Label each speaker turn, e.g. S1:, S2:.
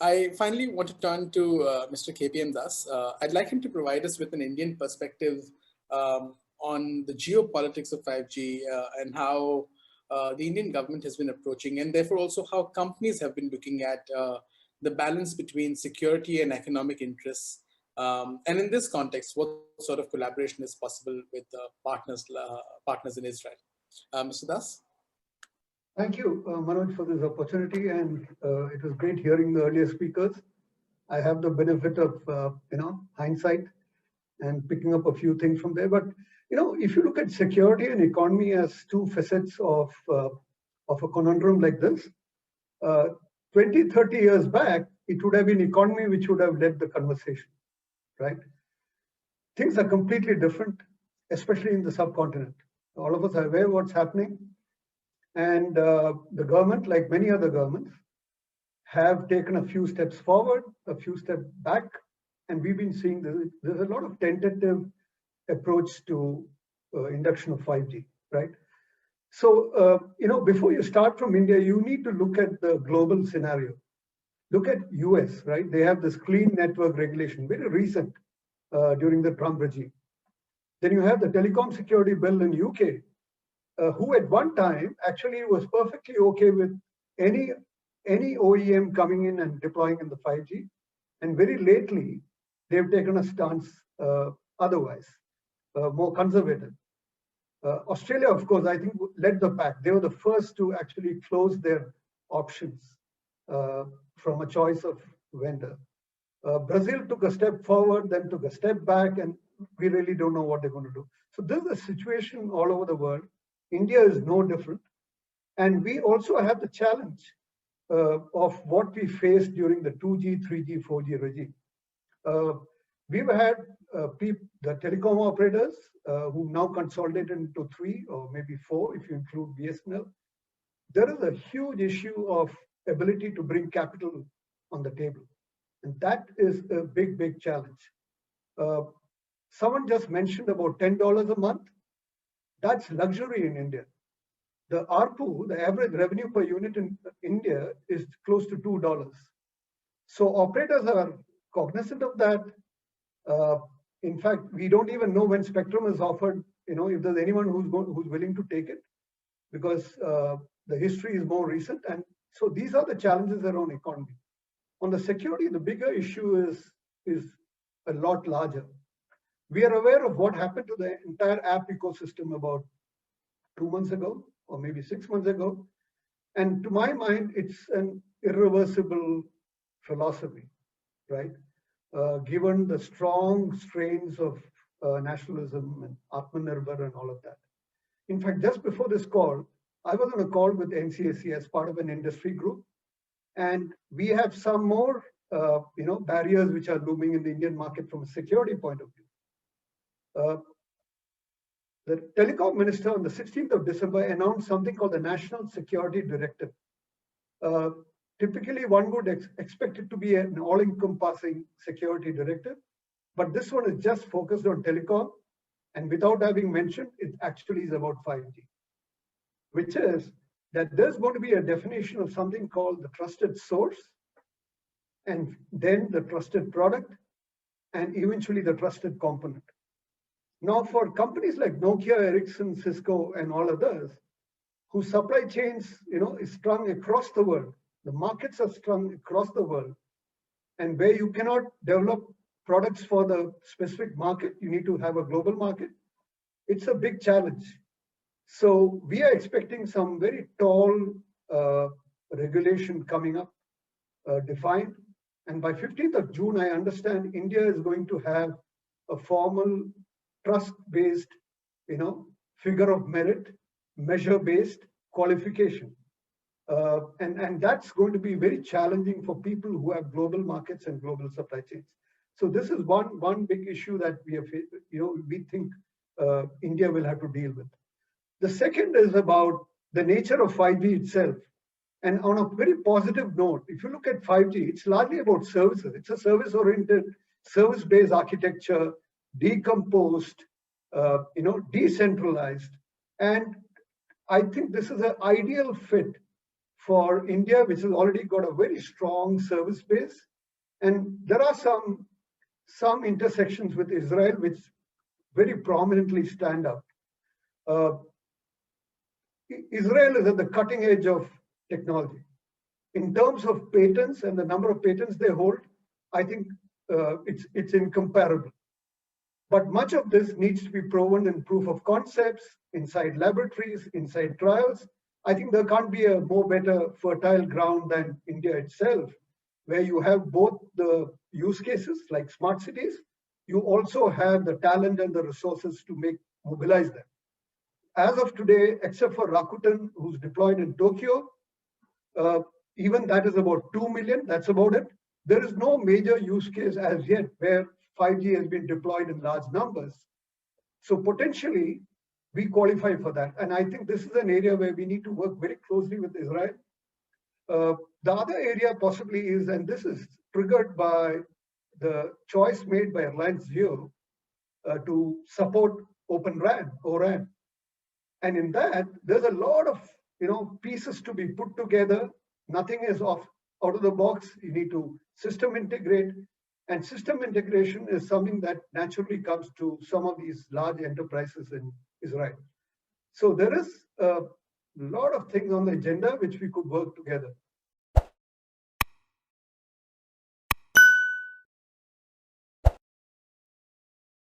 S1: I finally want to turn to Mr. KPM Das. I'd like him to provide us with an Indian perspective on the geopolitics of 5G and how the Indian government has been approaching, and therefore also how companies have been looking at the balance between security and economic interests. And in this context, what sort of collaboration is possible with partners in Israel? Mr. Das?
S2: Thank you, Manoj, for this opportunity, and it was great hearing the earlier speakers. I have the benefit of hindsight and picking up a few things from there. But if you look at security and economy as two facets of a conundrum like this, 20, 30 years back, it would have been economy which would have led the conversation, right? Things are completely different, especially in the subcontinent. All of us are aware of what's happening. And the government, like many other governments, have taken a few steps forward, a few steps back, and we've been seeing there's a lot of tentative approach to induction of 5G, right? So, before you start from India, you need to look at the global scenario. Look at US, right? They have this clean network regulation, very recent, during the Trump regime. Then you have the telecom security bill in UK, who at one time actually was perfectly okay with any OEM coming in and deploying in the 5G. And very lately, they've taken a stance otherwise, more conservative. Australia, of course, I think led the pack. They were the first to actually close their options from a choice of vendor. Brazil took a step forward, then took a step back, and we really don't know what they're going to do. So this is a situation all over the world. India is no different. And we also have the challenge of what we faced during the 2G, 3G, 4G regime. We've had the telecom operators who now consolidated into 3 or maybe 4 if you include BSNL. There is a huge issue of ability to bring capital on the table. And that is a big, big challenge. Someone just mentioned about $10 a month. That's luxury in India. The ARPU, the average revenue per unit in India, is close to $2. So operators are cognizant of that. In fact, we don't even know when spectrum is offered, if there's anyone who's willing to take it, because the history is more recent. And so these are the challenges around economy. On the security, the bigger issue is a lot larger. We are aware of what happened to the entire app ecosystem about 2 months ago, or maybe 6 months ago. And to my mind, it's an irreversible philosophy, right? Given the strong strains of nationalism and Atmanirbhar and all of that. In fact, just before this call, I was on a call with NCAC as part of an industry group. And we have some more, barriers which are looming in the Indian market from a security point of view. The telecom minister on the 16th of December announced something called the National Security Directive. Typically, one would expect it to be an all-encompassing security directive, but this one is just focused on telecom, and without having mentioned, it actually is about 5G, which is that there's going to be a definition of something called the trusted source, and then the trusted product, and eventually the trusted component. Now, for companies like Nokia, Ericsson, Cisco, and all others, whose supply chains, is strung across the world, the markets are strung across the world, and where you cannot develop products for the specific market, you need to have a global market. It's a big challenge. So we are expecting some very tall regulation coming up, defined. And by 15th of June, I understand India is going to have a formal trust-based, figure of merit, measure-based qualification. And that's going to be very challenging for people who have global markets and global supply chains. So this is one big issue that we think India will have to deal with. The second is about the nature of 5G itself. And on a very positive note, if you look at 5G, it's largely about services. It's a service-oriented, service-based architecture, decomposed, decentralized. And I think this is an ideal fit for India, which has already got a very strong service base. And there are some intersections with Israel which very prominently stand out. Israel is at the cutting edge of technology. In terms of patents and the number of patents they hold, I think it's incomparable. But much of this needs to be proven in proof of concepts, inside laboratories, inside trials. I think there can't be a more better fertile ground than India itself, where you have both the use cases like smart cities, you also have the talent and the resources to mobilize them. As of today, except for Rakuten, who's deployed in Tokyo, even that is about 2 million, that's about it. There is no major use case as yet where 5G has been deployed in large numbers. So potentially, we qualify for that. And I think this is an area where we need to work very closely with Israel. The other area possibly is, and this is triggered by the choice made by Reliance Jio to support Open RAN, ORAN. And in that, there's a lot of pieces to be put together. Nothing is out of the box. You need to system integrate. And system integration is something that naturally comes to some of these large enterprises in Israel. So there is a lot of things on the agenda which we could work together.